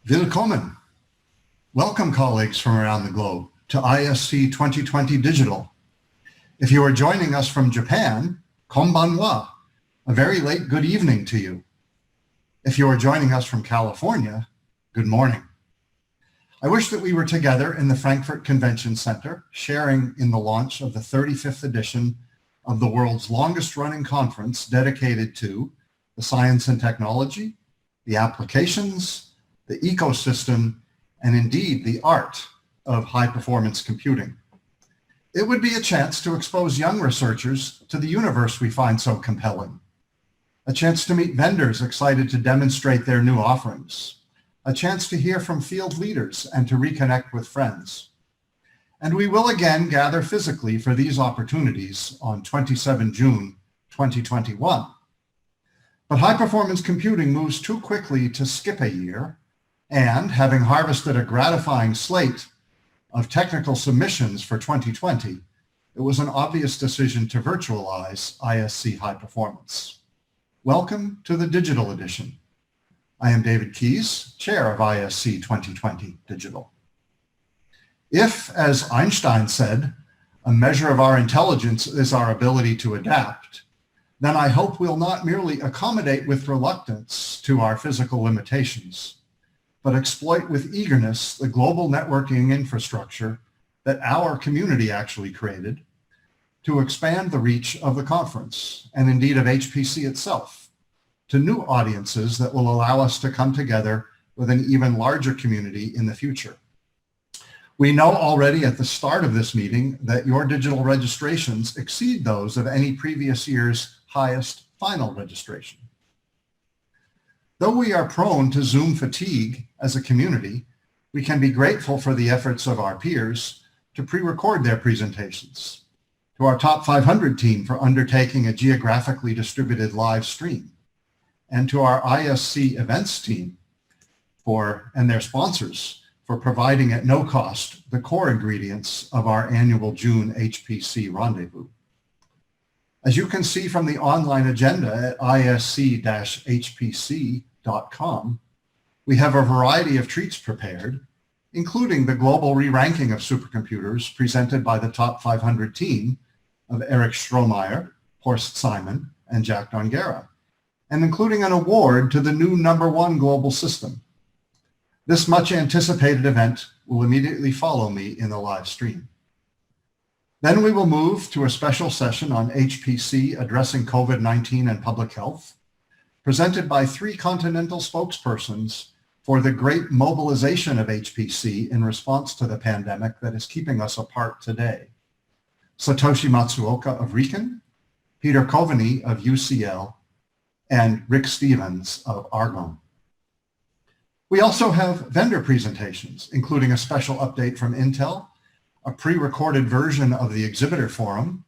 Willkommen. Welcome, colleagues from around the globe, to ISC 2020 Digital. If you are joining us from Japan, konbanwa, a very late good evening to you. If you are joining us from California, good morning. I wish that we were together in the Frankfurt Convention Center, sharing in the launch of the 35th edition of the world's longest running conference dedicated to the science and technology, the applications, the ecosystem, and indeed the art of high-performance computing. It would be a chance to expose young researchers to the universe we find so compelling, a chance to meet vendors excited to demonstrate their new offerings, a chance to hear from field leaders and to reconnect with friends. And we will again gather physically for these opportunities on 27 June 2021. But high-performance computing moves too quickly to skip a year, and having harvested a gratifying slate of technical submissions for 2020, it was an obvious decision to virtualize ISC High Performance. Welcome to the digital edition. I am David Keyes, chair of ISC 2020 Digital. If, as Einstein said, a measure of our intelligence is our ability to adapt, then I hope we'll not merely accommodate with reluctance to our physical limitations, but exploit with eagerness the global networking infrastructure that our community actually created to expand the reach of the conference, and indeed of HPC itself, to new audiences that will allow us to come together with an even larger community in the future. We know already at the start of this meeting that your digital registrations exceed those of any previous year's highest final registration. Though we are prone to Zoom fatigue as a community, we can be grateful for the efforts of our peers to pre-record their presentations, to our top 500 team for undertaking a geographically distributed live stream, and to our ISC events team and their sponsors for providing at no cost the core ingredients of our annual June HPC rendezvous. As you can see from the online agenda at isc-hpc.com, we have a variety of treats prepared, including the global re-ranking of supercomputers presented by the top 500 team of Eric Strohmeyer, Horst Simon, and Jack Dongera, and including an award to the new #1 global system. This much anticipated event will immediately follow me in the live stream. Then we will move to a special session on HPC addressing COVID-19 and public health, presented by 3 continental spokespersons for the great mobilization of HPC in response to the pandemic that is keeping us apart today. Satoshi Matsuoka of RIKEN, Peter Coveney of UCL, and Rick Stevens of Argonne. We also have vendor presentations, including a special update from Intel, a pre-recorded version of the exhibitor forum,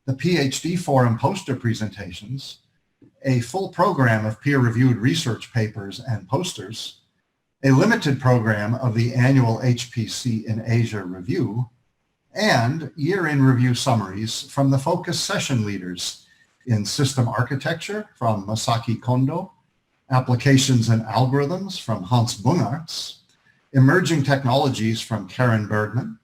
the PhD forum poster presentations, a full program of peer-reviewed research papers and posters, a limited program of the annual HPC in Asia review, and year-in review summaries from the focus session leaders in system architecture from Masaki Kondo, applications and algorithms from Hans Bungartz, emerging technologies from Karen Bergman,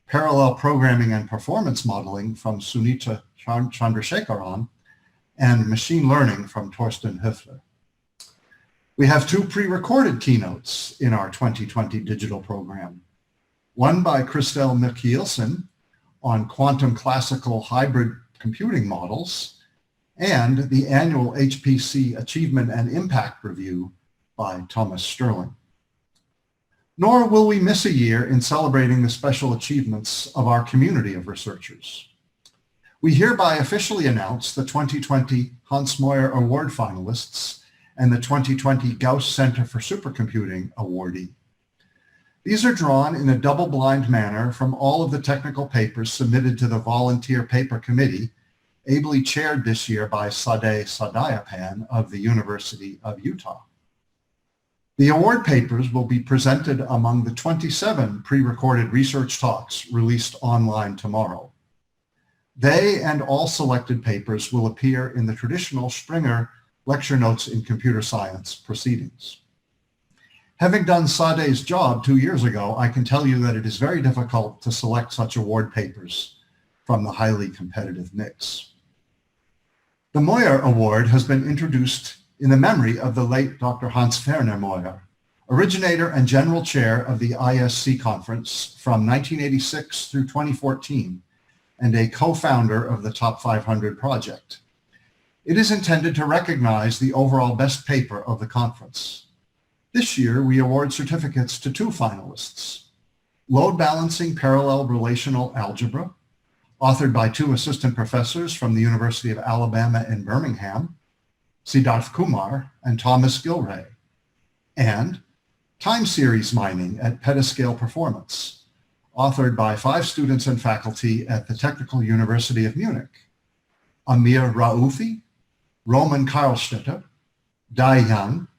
parallel programming and performance modeling from Sunita Chandrasekaran, and machine learning from Torsten Höfler. We have 2 pre-recorded keynotes in our 2020 digital program. One by Christel Michielsen on quantum classical hybrid computing models, and the annual HPC Achievement and Impact Review by Thomas Sterling. Nor will we miss a year in celebrating the special achievements of our community of researchers. We hereby officially announce the 2020 Hans Moyer Award finalists and the 2020 Gauss Center for Supercomputing awardee. These are drawn in a double-blind manner from all of the technical papers submitted to the Volunteer Paper Committee, ably chaired this year by Sadeh Sadayapan of the University of Utah. The award papers will be presented among the 27 pre-recorded research talks released online tomorrow. They and all selected papers will appear in the traditional Springer Lecture Notes in Computer Science proceedings. Having done Sade's job 2 years ago, I can tell you that it is very difficult to select such award papers from the highly competitive mix. The Moyer Award has been introduced in the memory of the late Dr. Hans-Werner Moyer, originator and general chair of the ISC conference from 1986 through 2014, and a co-founder of the Top 500 project. It is intended to recognize the overall best paper of the conference. This year, we award certificates to 2 finalists: Load Balancing Parallel Relational Algebra, authored by 2 assistant professors from the University of Alabama in Birmingham, Siddharth Kumar and Thomas Gilray, and Time Series Mining at Petascale Performance, authored by 5 students and faculty at the Technical University of Munich: Amir Raufi, Roman Karlstetter, Dai Yang,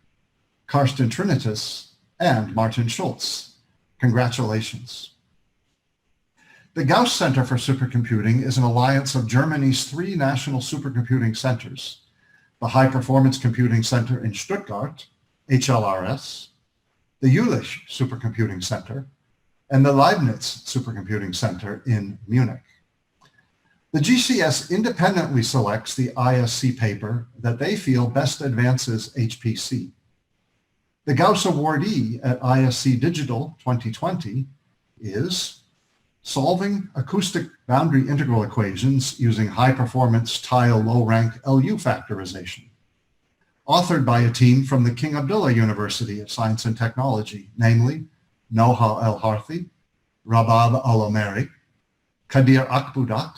Karsten Trinitas, and Martin Schulz. Congratulations. The Gauss Center for Supercomputing is an alliance of Germany's 3 national supercomputing centers: the High Performance Computing Center in Stuttgart, HLRS, the Jülich Supercomputing Center, and the Leibniz Supercomputing Center in Munich. The GCS independently selects the ISC paper that they feel best advances HPC. The Gauss awardee at ISC Digital 2020 is Solving Acoustic Boundary Integral Equations Using High-Performance Tile Low-Rank LU Factorization, authored by a team from the King Abdullah University of Science and Technology, namely Noha El-Harthi, Rabab Al-Omeri, Kadir Akbudak,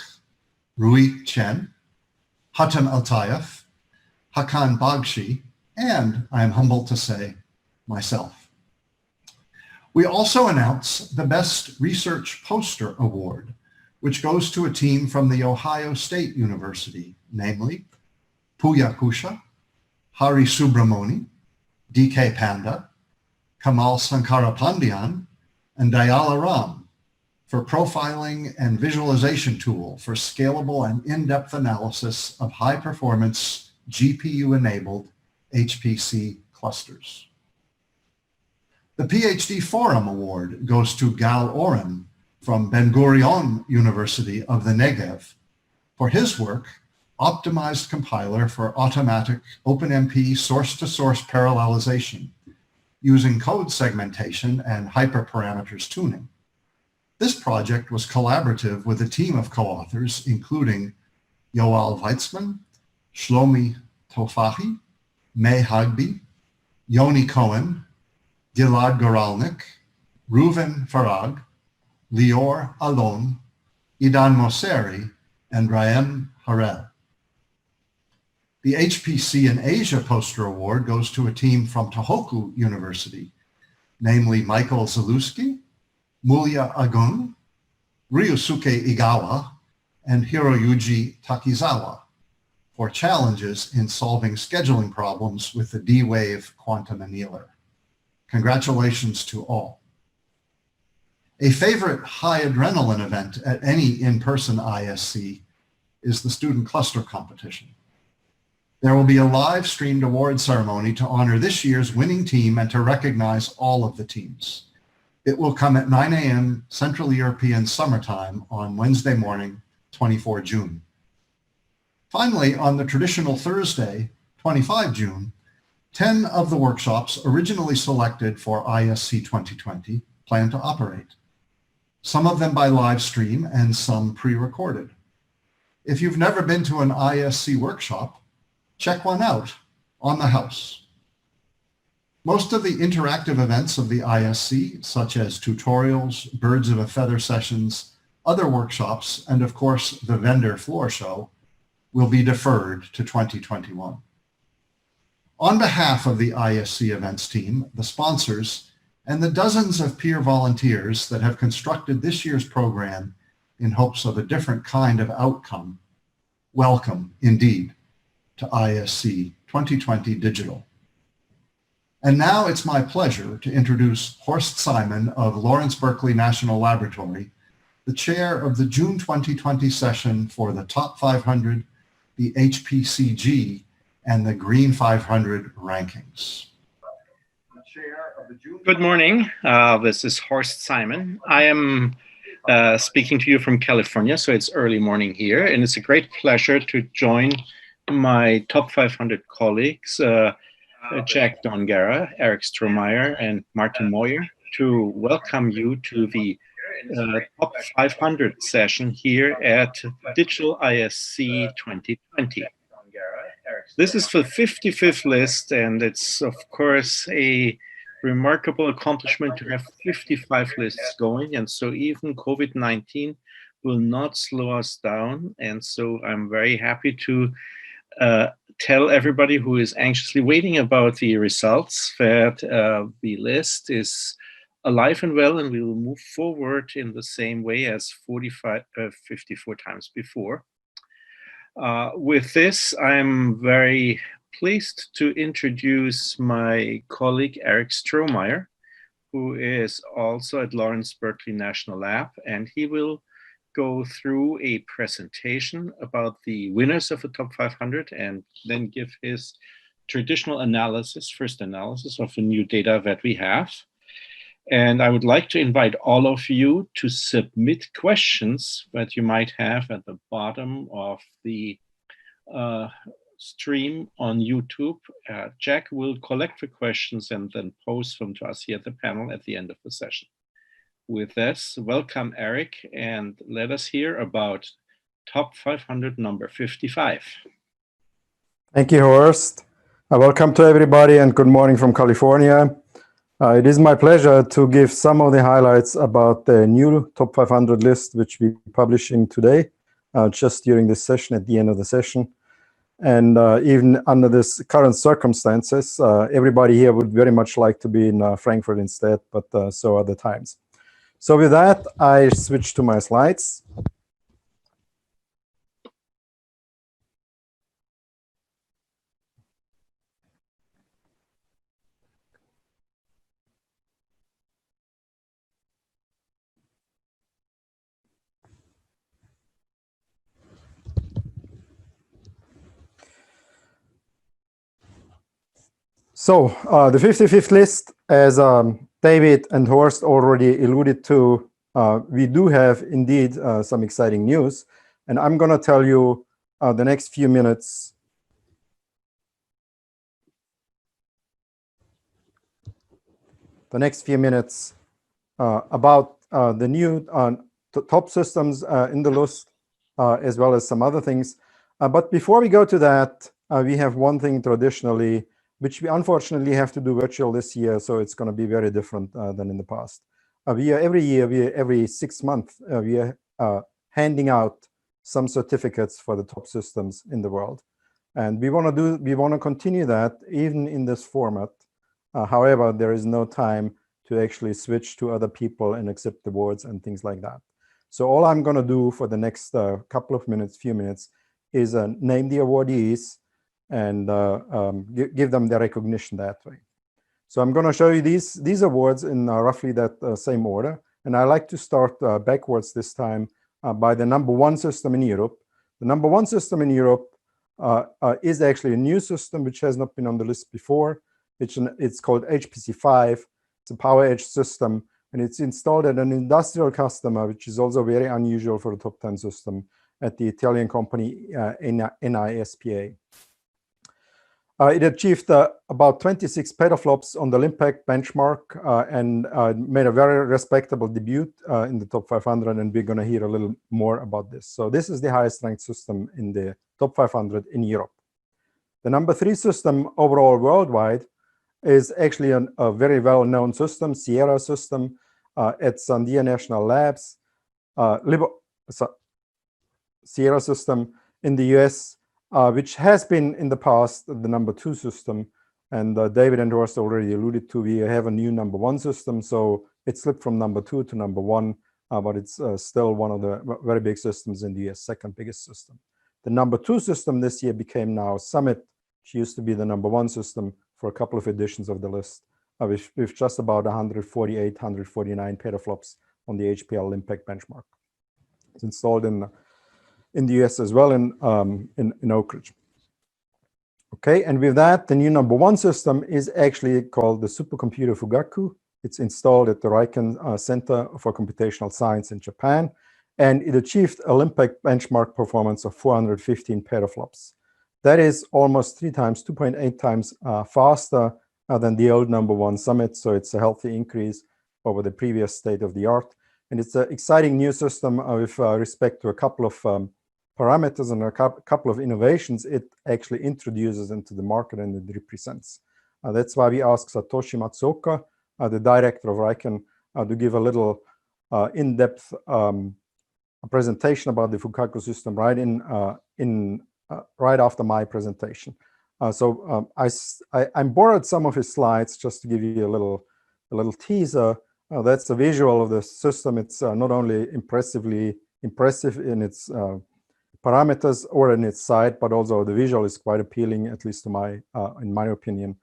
Rui Chen, Hatem Altayef, Hakan Bagshi, and, I am humbled to say, myself. We also announce the Best Research Poster Award, which goes to a team from The Ohio State University, namely Puya Kusha, Hari Subramoni, DK Panda, Kamal Sankarapandian, and Dayala Ram for profiling and visualization tool for scalable and in-depth analysis of high-performance GPU-enabled HPC clusters. The PhD Forum Award goes to Gal Oren from Ben Gurion University of the Negev for his work, Optimized Compiler for Automatic OpenMP Source-to-Source Parallelization using code segmentation and hyperparameters tuning. This project was collaborative with a team of co-authors, including Yoav Weitzman, Shlomi Tofahi, May Hagbi, Yoni Cohen, Gilad Goralnik, Reuven Farag, Lior Alon, Idan Mosseri, and Raem Harel. The HPC in Asia Poster Award goes to a team from Tohoku University, namely Michael Zalewski, Mulya Agun, Ryusuke Igawa, and Hiroyuji Takizawa for challenges in solving scheduling problems with the D-Wave quantum annealer. Congratulations to all. A favorite high adrenaline event at any in-person ISC is the Student Cluster Competition. There will be a live streamed award ceremony to honor this year's winning team and to recognize all of the teams. It will come at 9 a.m. Central European Summertime on Wednesday morning, 24 June. Finally, on the traditional Thursday, 25 June, 10 of the workshops originally selected for ISC 2020 plan to operate, some of them by live stream and some pre-recorded. If you've never been to an ISC workshop, check one out on the house. Most of the interactive events of the ISC, such as tutorials, birds of a feather sessions, other workshops, and of course the vendor floor show, will be deferred to 2021. On behalf of the ISC events team, the sponsors, and the dozens of peer volunteers that have constructed this year's program in hopes of a different kind of outcome, welcome indeed to ISC 2020 Digital. And now it's my pleasure to introduce Horst Simon of Lawrence Berkeley National Laboratory, the chair of the June 2020 session for the Top 500, the HPCG, and the Green 500 rankings. The chair of Good morning. This is Horst Simon. I am speaking to you from California, so it's early morning here, and it's a great pleasure to join my top 500 colleagues, Jack Dongara, Eric Strohmeyer, and Martin Moyer, to welcome you to the top 500 session here at Digital ISC 2020. This is the 55th list, and it's, of course, a remarkable accomplishment to have 55 lists going. And so even COVID-19 will not slow us down. And so I'm very happy to tell everybody who is anxiously waiting about the results that the list is alive and well, and we will move forward in the same way as 54 times before. With this, I'm very pleased to introduce my colleague, Eric Strohmeyer, who is also at Lawrence Berkeley National Lab, and he will go through a presentation about the winners of the top 500 and then give his traditional analysis, first analysis of the new data that we have. And I would like to invite all of you to submit questions that you might have at the bottom of the stream on YouTube. Jack will collect the questions and then post them to us here at the panel at the end of the session. With this, welcome Eric, and let us hear about top 500 number 55. Thank you, Horst. Welcome to everybody and good morning from California. It is my pleasure to give some of the highlights about the new top 500 list, which we're publishing today, just during this session, at the end of the session. And even under this current circumstances, everybody here would very much like to be in Frankfurt instead, but so are the times. So with that, I switch to my slides. So the 55th list, as David and Horst already alluded to, we do have indeed some exciting news. And I'm going to tell you the next few minutes about the new top systems in the list, as well as some other things. But before we go to that, we have one thing traditionally, which we unfortunately have to do virtual this year, so it's going to be very different than in the past. Every 6 months, we are handing out some certificates for the top systems in the world, and we want to continue that even in this format. However, there is no time to actually switch to other people and accept awards and things like that. So all I'm going to do for the next few minutes, is name the awardees and give them the recognition that way. So I'm going to show you these awards in roughly that same order. And I like to start backwards this time by the #1 system in Europe. The #1 system in Europe is actually a new system which has not been on the list before. It's called HPC5. It's a power edge system, and it's installed at an industrial customer, which is also very unusual for a top 10 system, at the Italian company NISPA. It achieved about 26 petaflops on the Limpact benchmark and made a very respectable debut in the top 500, and we're going to hear a little more about this. So this is the highest ranked system in the top 500 in Europe. The #3 system overall worldwide is actually a very well-known system, Sierra system at Sandia National Labs. Sierra system in the US, which has been in the past the #2 system, and David and Horst already alluded to, we have a new #1 system, so it slipped from #2 to #1, but it's still one of the very big systems in the US, second biggest system. The #2 system this year became now Summit, which used to be the #1 system for a couple of editions of the list, with just about 148, 149 petaflops on the HPL Limpact benchmark. It's installed in the US as well, in Oak Ridge. Okay, and with that, the new #1 system is actually called the supercomputer Fugaku. It's installed at the Riken Center for Computational Science in Japan, and it achieved Olympic benchmark performance of 415 petaflops. That is almost 2.8 times faster than the old #1 Summit, so it's a healthy increase over the previous state of the art. And it's an exciting new system with respect to a couple of parameters and a couple of innovations it actually introduces into the market and it represents. That's why we asked Satoshi Matsuoka, the director of Riken, to give a little in-depth presentation about the Fugaku system right after my presentation. I borrowed some of his slides just to give you a little teaser. That's the visual of the system. It's not only impressive in its parameters or in its side, but also the visual is quite appealing, at least to in my opinion.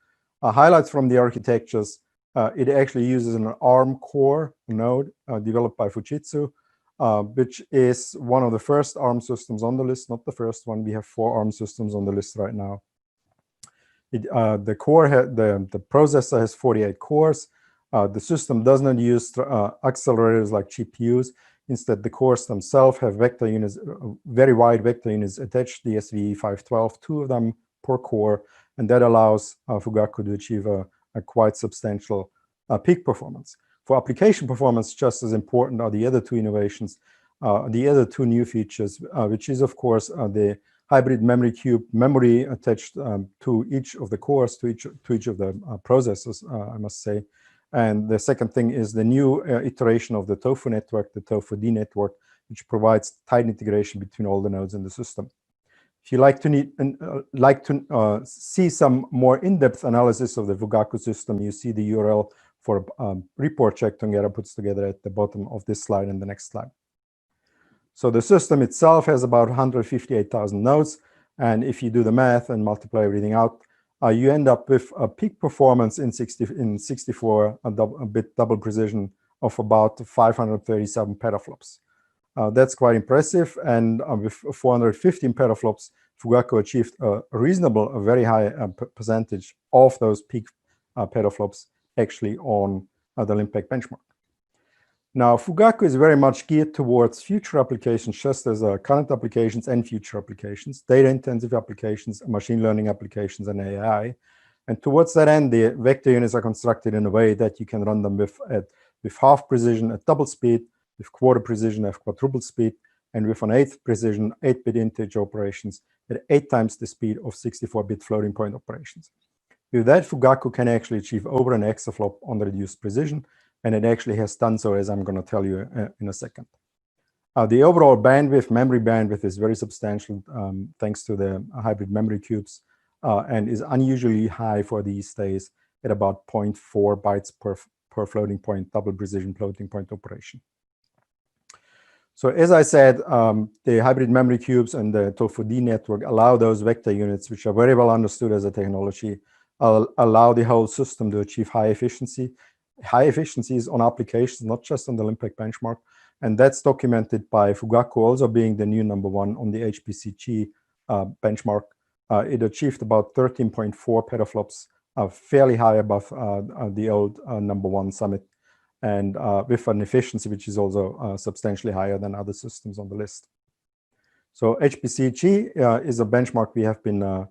Highlights from the architectures: it actually uses an ARM core node developed by Fujitsu, which is one of the first ARM systems on the list, not the first one. We have 4 ARM systems on the list right now. The processor has 48 cores. The system does not use accelerators like GPUs. Instead, the cores themselves have vector units, very wide vector units attached to the SV512, 2 of them per core, and that allows Fugaku to achieve a quite substantial peak performance. For application performance, just as important are the other 2 innovations, the other 2 new features, which is, of course, the hybrid memory cube memory attached to each of the cores, to each of the processors, I must say. And the second thing is the new iteration of the TOFU network, the TOFU-D network, which provides tight integration between all the nodes in the system. If you like to see some more in-depth analysis of the Fugaku system, you see the URL for a report Jack Tongera puts together at the bottom of this slide and the next slide. So the system itself has about 158,000 nodes, and if you do the math and multiply everything out, you end up with a peak performance in 64-bit double precision of about 537 petaflops. That's quite impressive, and with 415 petaflops, Fugaku achieved a very high percentage of those peak petaflops actually on the Olympic benchmark. Now, Fugaku is very much geared towards future applications, just as current applications and future applications, data-intensive applications, machine learning applications, and AI. And towards that end, the vector units are constructed in a way that you can run them with half precision at double speed, with quarter precision at quadruple speed, and with an 8th precision 8-bit integer operations at 8 times the speed of 64-bit floating point operations. With that, Fugaku can actually achieve over an exaflop on the reduced precision, and it actually has done so, as I'm going to tell you in a second. The overall memory bandwidth is very substantial thanks to the hybrid memory cubes, and is unusually high for these days at about 0.4 bytes per floating point, double precision floating point operation. So as I said, the hybrid memory cubes and the TOFU-D network allow those vector units, which are very well understood as a technology, allow the whole system to achieve high efficiencies on applications, not just on the Olympic benchmark. And that's documented by Fugaku also being the new #1 on the HPCG benchmark. It achieved about 13.4 petaflops, fairly high above the old #1 Summit, and with an efficiency which is also substantially higher than other systems on the list. So HPCG is a benchmark we have been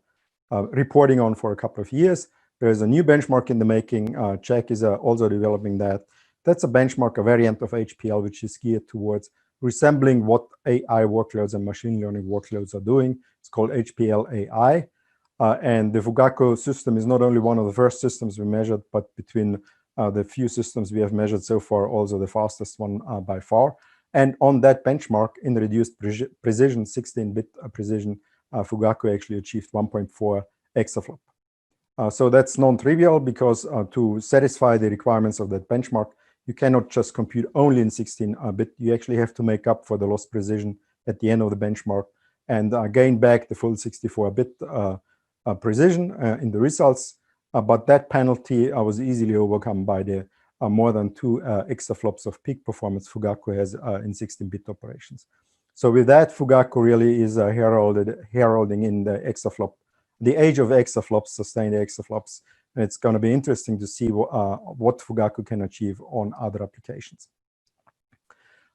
reporting on for a couple of years. There's a new benchmark in the making. Jack is also developing that. That's a benchmark, a variant of HPL, which is geared towards resembling what AI workloads and machine learning workloads are doing. It's called HPL AI. And the Fugaku system is not only one of the first systems we measured, but between the few systems we have measured so far, also the fastest one by far. And on that benchmark, in reduced precision, 16-bit precision, Fugaku actually achieved 1.4 exaflop. So that's non-trivial because to satisfy the requirements of that benchmark, you cannot just compute only in 16-bit. You actually have to make up for the lost precision at the end of the benchmark and gain back the full 64-bit precision in the results. But that penalty was easily overcome by the more than 2 exaflops of peak performance Fugaku has in 16-bit operations. So with that, Fugaku really is heralding in the exaflop the age of exaflops, sustained exaflops. And it's going to be interesting to see what Fugaku can achieve on other applications.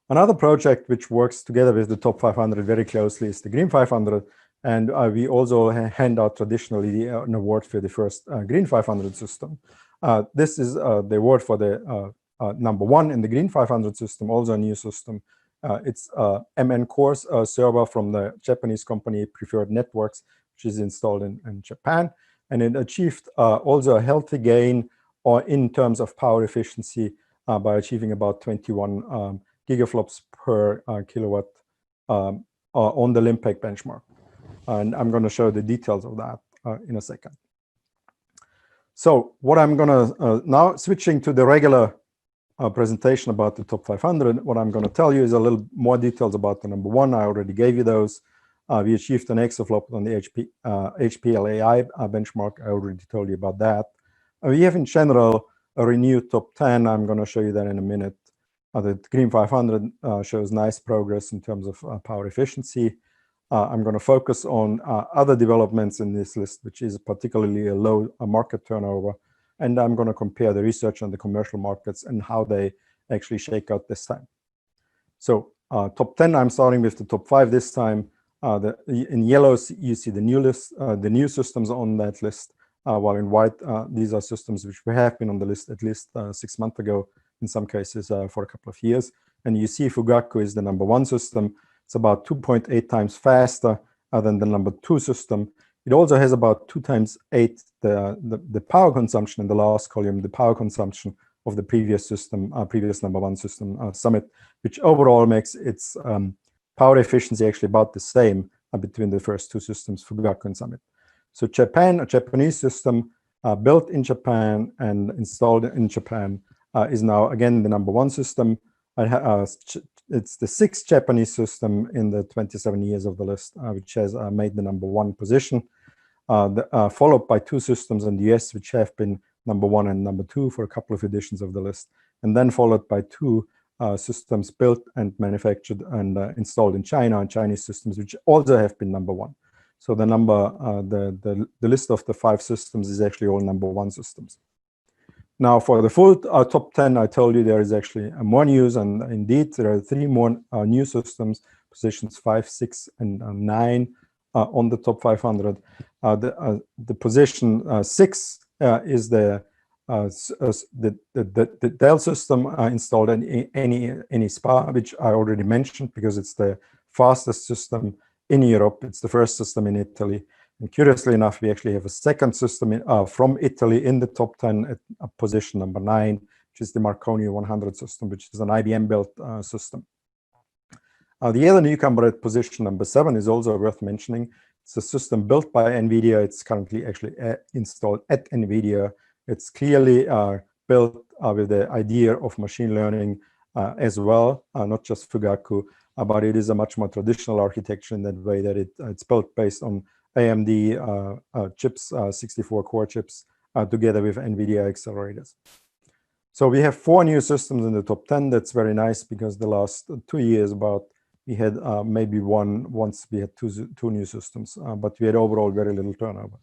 Another project which works together with the top 500 very closely is the Green 500. And we also hand out traditionally an award for the first Green 500 system. This is the award for the #1 in the Green 500 system, also a new system. It's MN Core's server from the Japanese company Preferred Networks, which is installed in Japan. And it achieved also a healthy gain in terms of power efficiency by achieving about 21 gigaflops per kilowatt on the Limpec benchmark. And I'm going to show the details of that in a second. So what I'm going to, now switching to the regular presentation about the top 500, what I'm going to tell you is a little more details about the #1. I already gave you those. We achieved an exaflop on the HPLAI benchmark. I already told you about that. We have in general a renewed top 10. I'm going to show you that in a minute. The Green 500 shows nice progress in terms of power efficiency. I'm going to focus on other developments in this list, which is particularly a low market turnover. And I'm going to compare the research on the commercial markets and how they actually shake out this time. So top 10, I'm starting with the top 5 this time. In yellow, you see the new list, the new systems on that list, while in white, these are systems which have been on the list at least 6 months ago, in some cases for a couple of years. And you see Fugaku is the #1 system. It's about 2.8 times faster than the #2 system. It also has about 2 times 8 the power consumption in the last column, the power consumption of the previous system, previous #1 system, Summit, which overall makes its power efficiency actually about the same between the first 2 systems, Fugaku and Summit. So Japan, a Japanese system built in Japan and installed in Japan, is now again the #1 system. It's the 6th Japanese system in the 27 years of the list, which has made the #1 position, followed by 2 systems in the US, which have been #1 and #2 for a couple of editions of the list, and then followed by 2 systems built and manufactured and installed in China, and Chinese systems, which also have been #1. So the list of the 5 systems is actually all #1 systems. Now, for the full top 10, I told you there is actually more news, and indeed there are 3 more new systems, positions 5, 6, and 9 on the top 500. The position 6 is the Dell system installed in any SPA, which I already mentioned because it's the fastest system in Europe. It's the first system in Italy. And curiously enough, we actually have a second system from Italy in the top 10 at position #9, which is the Marconi 100 system, which is an IBM-built system. The other newcomer at position #7 is also worth mentioning. It's a system built by NVIDIA. It's currently actually installed at NVIDIA. It's clearly built with the idea of machine learning as well, not just Fugaku, but it is a much more traditional architecture in that way that it's built based on AMD chips, 64-core chips, together with NVIDIA accelerators. So we have 4 new systems in the top 10. That's very nice because the last 2 years we had maybe once we had two new systems, but we had overall very little turnover.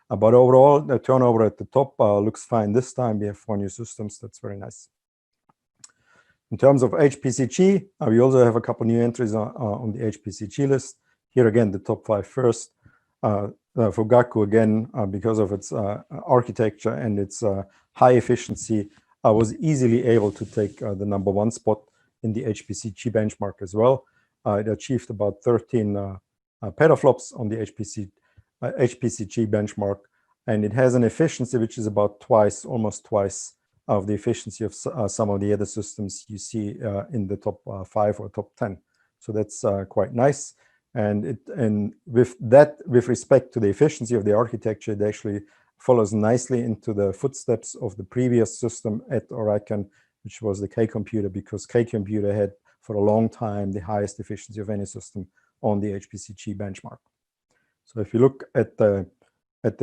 But overall, the turnover at the top looks fine this time. We have 4 new systems. That's very nice. In terms of HPCG, we also have a couple new entries on the HPCG list. Here again, the top 5 first. Fugaku, again, because of its architecture and its high efficiency, was easily able to take the #1 spot in the HPCG benchmark as well. It achieved about 13 petaflops on the HPCG benchmark, and it has an efficiency which is about almost twice of the efficiency of some of the other systems you see in the top 5 or top 10. So that's quite nice. And with respect to the efficiency of the architecture, it actually follows nicely into the footsteps of the previous system at Oracle, which was the K-computer, because K-computer had for a long time the highest efficiency of any system on the HPCG benchmark. So if you look at the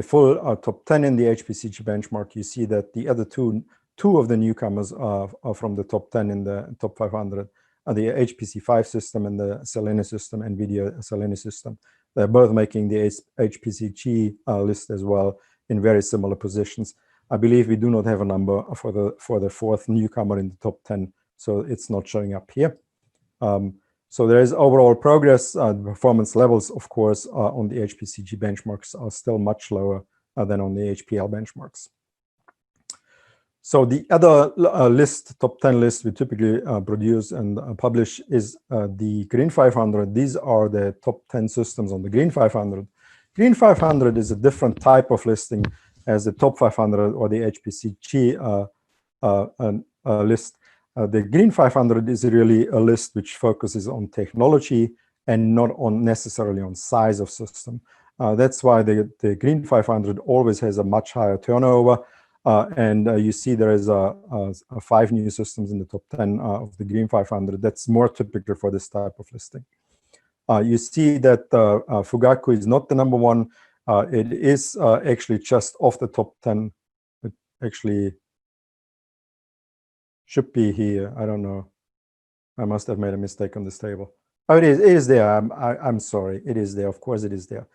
full top 10 in the HPCG benchmark, you see that the other two of the newcomers are from the top 10 in the top 500. The HPC5 system and the Selene system, NVIDIA Selene system. they're both making the HPCG list as well in very similar positions. I believe we do not have a number for the fourth newcomer in the top 10, so it's not showing up here. So there is overall progress. The performance levels, of course, on the HPCG benchmarks are still much lower than on the HPL benchmarks. So the other list, top 10 list we typically produce and publish is the Green 500. These are the top 10 systems on the Green 500. Green 500 is a different type of listing as the top 500 or the HPCG list. The Green 500 is really a list which focuses on technology and not on necessarily on size of system. That's why the Green 500 always has a much higher turnover. And you see there is 5 new systems in the top 10 of the Green 500. That's more typical for this type of listing. You see that Fugaku is not the number 1. It is actually just off the top 10. It actually should be here. I don't know. I must have made a mistake on this table. Oh, it is there. I'm sorry. It is there. Of course, it is there.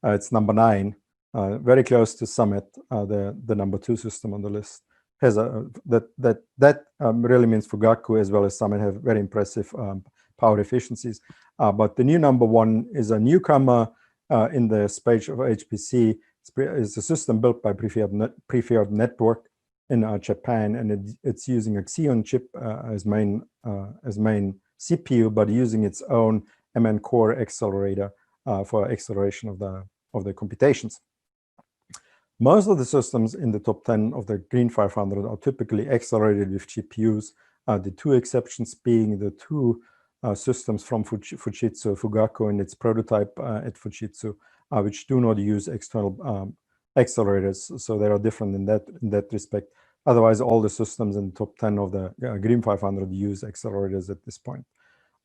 It's number 9. Very close to Summit, the number 2 system on the list. Has that really means Fugaku as well as Summit have very impressive power efficiencies. But the new number 1 is a newcomer in the space of HPC. It's a system built by Preferred Network in Japan, and it's using a Xeon chip as main CPU, but using its own MN core accelerator for acceleration of the computations. Most of the systems in the top 10 of the Green 500 are typically accelerated with GPUs, the 2 exceptions being the 2 systems from Fujitsu, Fugaku and its prototype at Fujitsu, which do not use external accelerators, so they are different in that respect. Otherwise, all the systems in the top 10 of the Green 500 use accelerators at this point.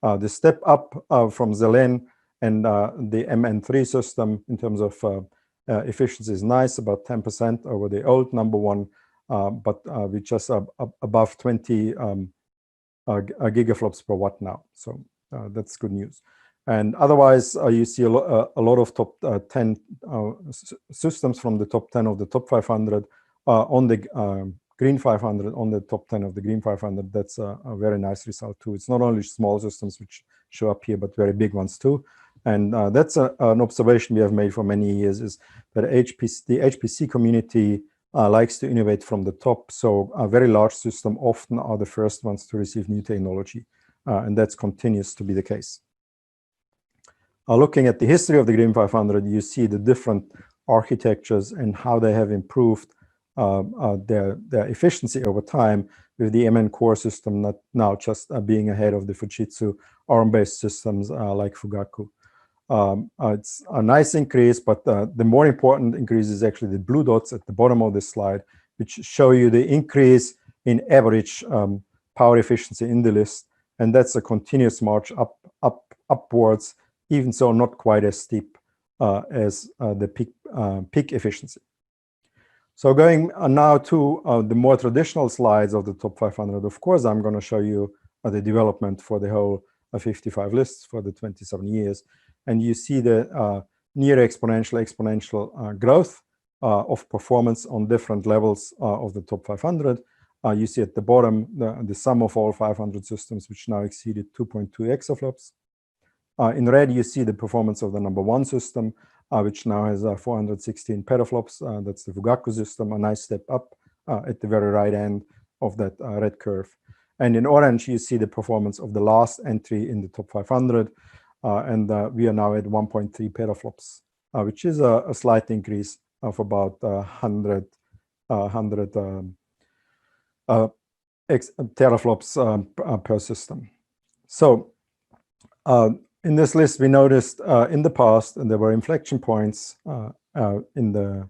The step up from Zelen and the MN3 system in terms of efficiency is nice, about 10% over the old number 1, but we just above 20 gigaflops per watt now. So that's good news. And otherwise, you see a lot of top 10 systems from the top 10 of the top 500 on the Green 500, on the top 10 of the Green 500. That's a very nice result too. It's not only small systems which show up here, but very big ones too. And that's an observation we have made for many years, is that the HPC community likes to innovate from the top. So a very large system often are the first ones to receive new technology. And that continues to be the case. Looking at the history of the Green 500, you see the different architectures and how they have improved their efficiency over time, with the MN core system not now just being ahead of the Fujitsu ARM-based systems like Fugaku. It's a nice increase, but the more important increase is actually the blue dots at the bottom of this slide, which show you the increase in average power efficiency in the list. And that's a continuous march upwards, even so not quite as steep as the peak efficiency. So going now to the more traditional slides of the top 500, of course, I'm going to show you the development for the whole 55 lists for the 27 years. And you see the near exponential growth of performance on different levels of the top 500. You see at the bottom the sum of all 500 systems, which now exceeded 2.2 exaflops. In red, you see the performance of the number 1 system, which now has 416 petaflops. That's the Fugaku system, a nice step up at the very right end of that red curve. And in orange, you see the performance of the last entry in the top 500. And we are now at 1.3 petaflops, which is a slight increase of about 100 teraflops per system. So in this list, we noticed in the past, and there were inflection points in the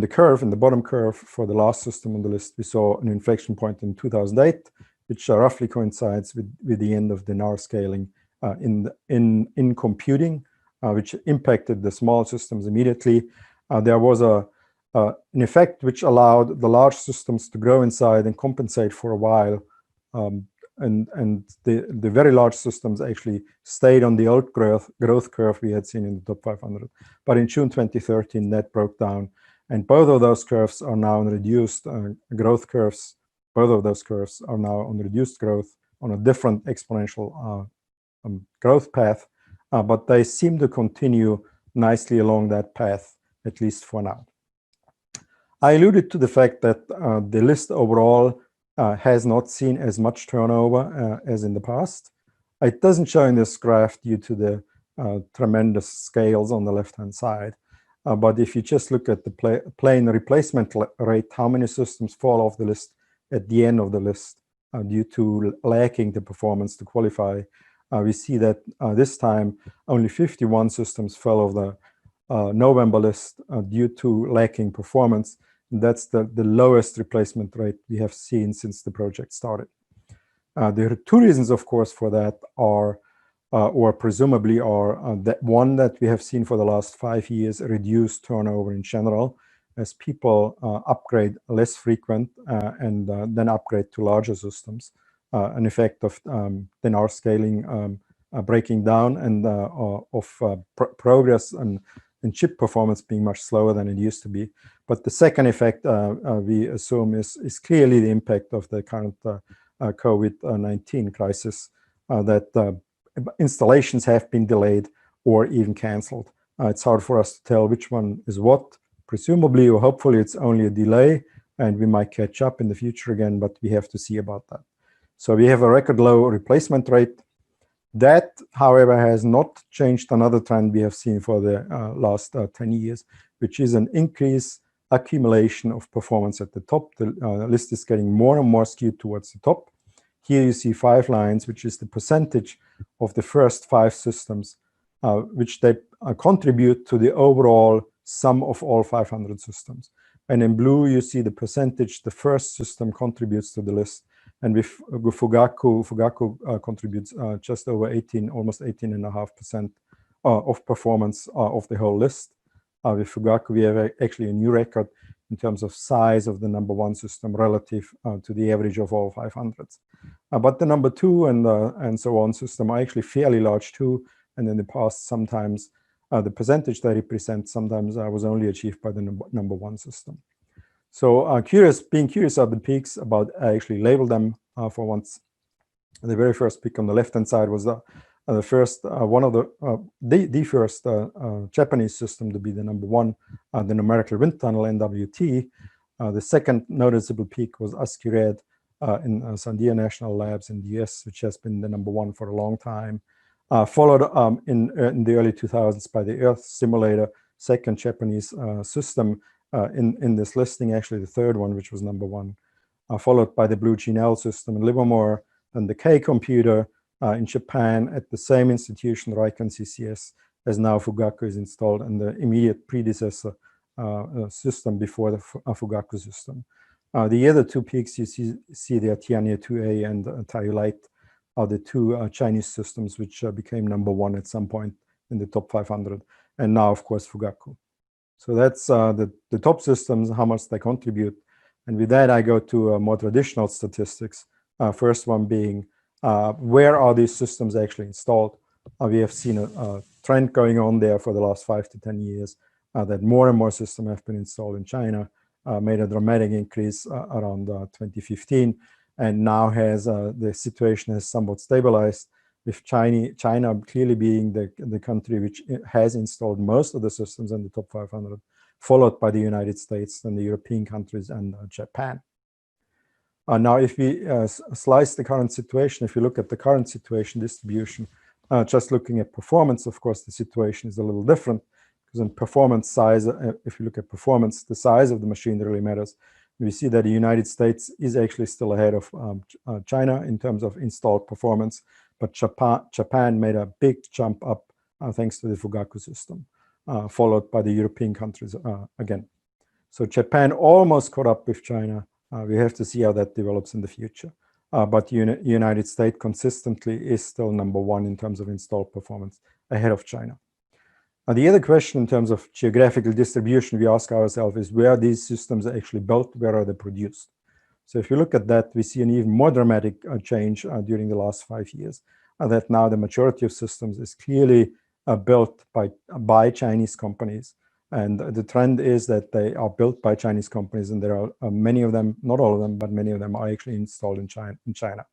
curve, in the bottom curve for the last system on the list. We saw an inflection point in 2008, which roughly coincides with the end of the NAR scaling in computing, which impacted the small systems immediately. There was an effect which allowed the large systems to grow inside and compensate for a while the very large systems actually stayed on the old growth curve we had seen in the top 500. But in June 2013, that broke down, and both of those curves are now on reduced growth curves. Both of those curves are now on reduced growth on a different exponential growth path, but they seem to continue nicely along that path, at least for now. I alluded to the fact that the list overall has not seen as much turnover as in the past. It doesn't show in this graph due to the tremendous scales on the left-hand side. But if you just look at the plain replacement rate, how many systems fall off the list at the end of the list due to lacking the performance to qualify, we see that this time only 51 systems fell off the November list due to lacking performance. That's the lowest replacement rate we have seen since the project started. There are two reasons, of course, for that are, or presumably are, that one that we have seen for the last 5 years, reduced turnover in general, as people upgrade less frequent and then upgrade to larger systems. An effect of then our scaling breaking down and of progress and chip performance being much slower than it used to be. But the second effect we assume is clearly the impact of the current COVID-19 crisis, that installations have been delayed or even canceled. It's hard for us to tell which one is what. Presumably or hopefully it's only a delay and we might catch up in the future again, but we have to see about that. So we have a record low replacement rate. That, however, has not changed another trend we have seen for the last 10 years, which is an increased accumulation of performance at the top. The list is getting more and more skewed towards the top. Here you see 5 lines, which is the percentage of the first 5 systems, which they contribute to the overall sum of all 500 systems. And in blue, you see the percentage the first system contributes to the list. And with Fugaku contributes just over 18, almost 18.5% of performance of the whole list. With Fugaku, we have actually a new record in terms of size of the #1 system relative to the average of all 500s. But the #2 and so on system are actually fairly large too. And in the past, sometimes the percentage they represent sometimes was only achieved by the #1 system. So being curious of the peaks, about I actually labeled them for once. The very first peak on the left-hand side was the first one of the first Japanese system to be the #1, the numerical wind tunnel NWT. The second noticeable peak was ASCII Red in Sandia National Labs in the US, which has been the #1 for a long time. Followed in the early 2000s by the Earth Simulator, second Japanese system in this listing, actually the third one, which was #1, followed by the Blue GNL system in Livermore, and the K computer in Japan at the same institution, R-CCS, as now Fugaku is installed, and the immediate predecessor system before the Fugaku system. The other 2 peaks you see there, Tianya 2A and Taiyu Light, are the 2 Chinese systems which became #1 at some point in the top 500, and now, of course, Fugaku. So that's the top systems, how much they contribute. And with that, I go to more traditional statistics. First one being, where are these systems actually installed? We have seen a trend going on there for the last 5 to 10 years, that more and more systems have been installed in China, made a dramatic increase around 2015, and now the situation has somewhat stabilized, with China clearly being the country which has installed most of the systems in the top 500, followed by the United States and the European countries and Japan. Now, if we slice the current situation, if you look at the current situation distribution, just looking at performance, of course, the situation is a little different, because in performance size, if you look at performance, the size of the machine really matters. We see that the United States is actually still ahead of China in terms of installed performance, but Japan made a big jump up thanks to the Fugaku system, followed by the European countries again. So Japan almost caught up with China. We have to see how that develops in the future. But the United States consistently is still #1 in terms of installed performance, ahead of China. The other question in terms of geographical distribution we ask ourselves is, where are these systems actually built? Where are they produced? So if you look at that, we see an even more dramatic change during the last 5 years, that now the majority of systems is clearly built by Chinese companies. And the trend is that they are built by Chinese companies, and there are many of them, not all of them, but many of them are actually installed in China.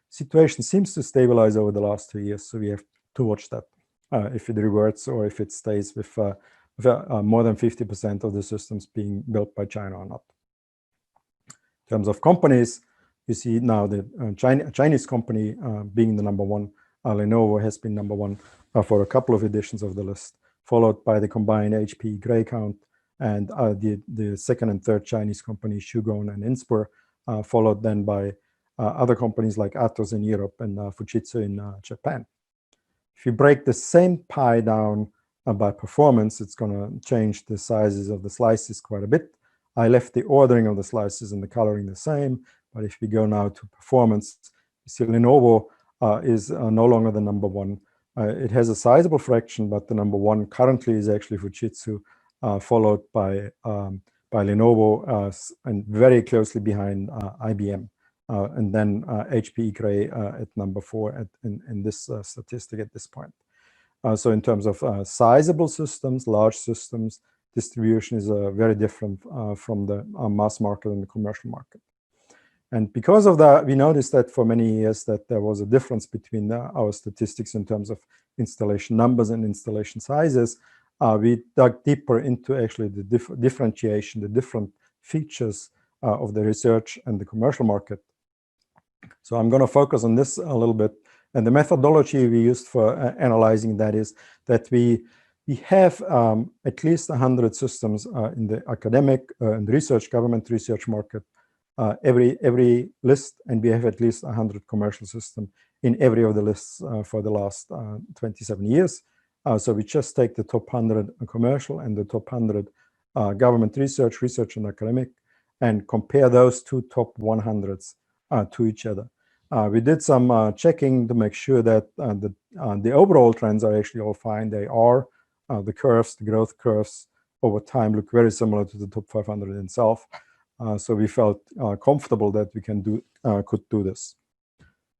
Situation seems to stabilize over the last 2 years, so we have to watch that, if it reverts or if it stays with more than 50% of the systems being built by China or not. In terms of companies, you see now the Chinese company being the number one. Lenovo has been number one for a couple of editions of the list, followed by the combined HP Gray Count, and the second and third Chinese companies, Shugon and Inspur, followed then by other companies like Atos in Europe and Fujitsu in Japan. If you break the same pie down by performance, it's going to change the sizes of the slices quite a bit. I left the ordering of the slices and the coloring the same, but if we go now to performance, you see Lenovo is no longer the number one. It has a sizable fraction, but the number one currently is actually Fujitsu, followed by Lenovo, and very closely behind IBM. And then HP Gray at number 4 in this statistic at this point. So in terms of sizable systems, large systems, distribution is very different from the mass market and the commercial market. And because of that, we noticed that for many years that there was a difference between our statistics in terms of installation numbers and installation sizes. We dug deeper into actually the differentiation, the different features of the research and the commercial market. So I'm going to focus on this a little bit. And the methodology we used for analyzing that is that we have at least 100 systems in the academic and research, government research market, every list, and we have at least 100 commercial systems in every of the lists for the last 27 years. So we just take the top 100 commercial and the top 100 government research and academic, and compare those two top 100s to each other. We did some checking to make sure that the overall trends are actually all fine. They are. The curves, the growth curves over time look very similar to the top 500 itself. So we felt comfortable that we could do this.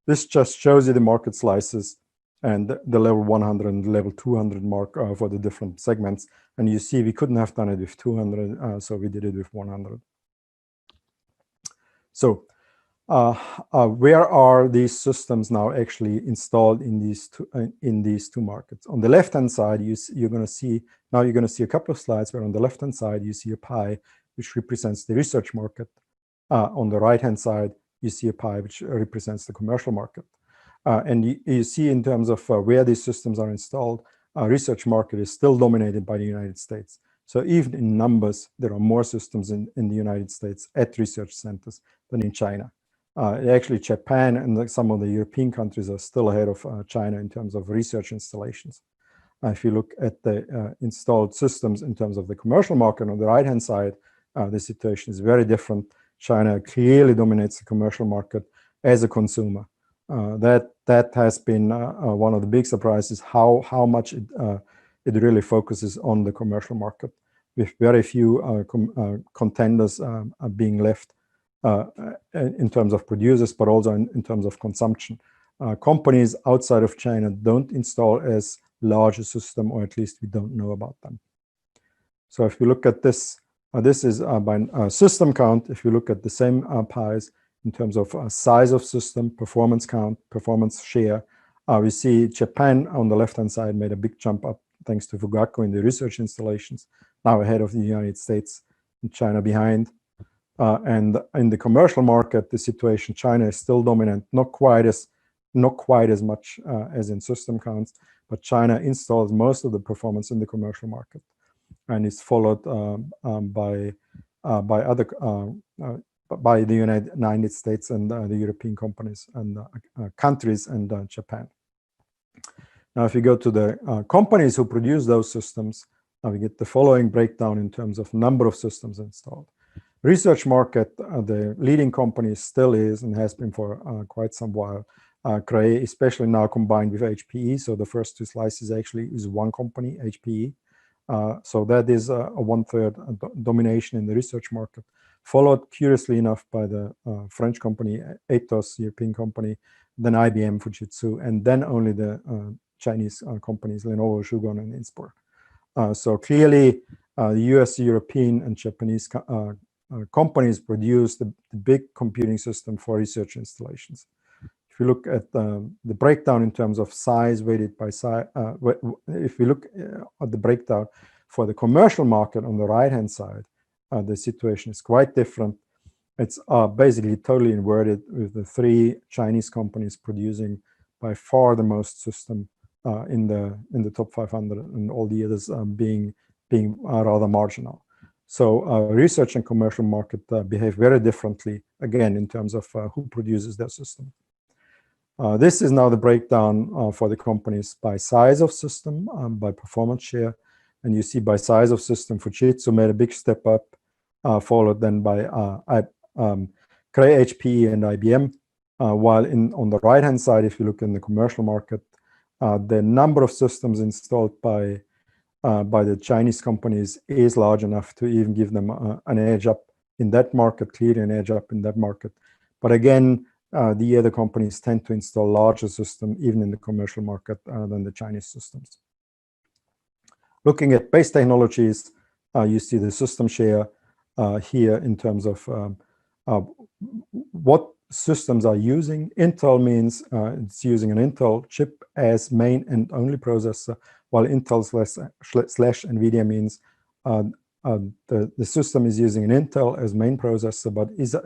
This just shows you the market slices and the level 100 and level 200 mark for the different segments. And you see we couldn't have done it with 200, so we did it with 100. So where are these systems now actually installed in these two markets? On the left-hand side, you're going to see a couple of slides where on the left-hand side you see a pie which represents the research market. On the right-hand side, you see a pie which represents the commercial market. And you see in terms of where these systems are installed, research market is still dominated by the United States. So even in numbers, there are more systems in the United States at research centers than in China. Actually, Japan and some of the European countries are still ahead of China in terms of research installations. If you look at the installed systems in terms of the commercial market on the right-hand side, the situation is very different. China clearly dominates the commercial market as a consumer. That has been one of the big surprises, how much it really focuses on the commercial market, with very few contenders being left in terms of producers, but also in terms of consumption. Companies outside of China don't install as large a system, or at least we don't know about them. So if you look at this, this is by system count. If you look at the same pies in terms of size of system, performance count, performance share, we see Japan on the left-hand side made a big jump up thanks to Fugaku in the research installations, now ahead of the United States and China behind. And in the commercial market, the situation, China is still dominant, not quite as much as in system counts, but China installs most of the performance in the commercial market, and is followed by the United States and the European companies and countries and Japan. Now, if you go to the companies who produce those systems, we get the following breakdown in terms of number of systems installed. Research market, the leading company still is and has been for quite some while, Cray, especially now combined with HPE. So the first two slices actually is one company, HPE. So that is a 1/3 domination in the research market, followed curiously enough by the French company Atos, European company, then IBM, Fujitsu, and then only the Chinese companies Lenovo, Shugon, and Inspur. So clearly, the US, European, and Japanese companies produce the big computing system for research installations. If you look at the breakdown in terms of size weighted by size, if we look at the breakdown for the commercial market on the right-hand side, the situation is quite different. It's basically totally inverted, with the 3 Chinese companies producing by far the most system in the top 500, and all the others being rather marginal. So research and commercial market behave very differently, again, in terms of who produces their system. This is now the breakdown for the companies by size of system, by performance share. And you see by size of system, Fujitsu made a big step up, followed then by Cray, HPE, and IBM. While on the right-hand side, if you look in the commercial market, the number of systems installed by the Chinese companies is large enough to even give them an edge up in that market, clearly an edge up in that market. But again, the other companies tend to install larger systems, even in the commercial market, than the Chinese systems. Looking at base technologies, you see the system share here in terms of what systems are using. Intel means it's using an Intel chip as main and only processor, while Intel slash NVIDIA means the system is using an Intel as main processor, but is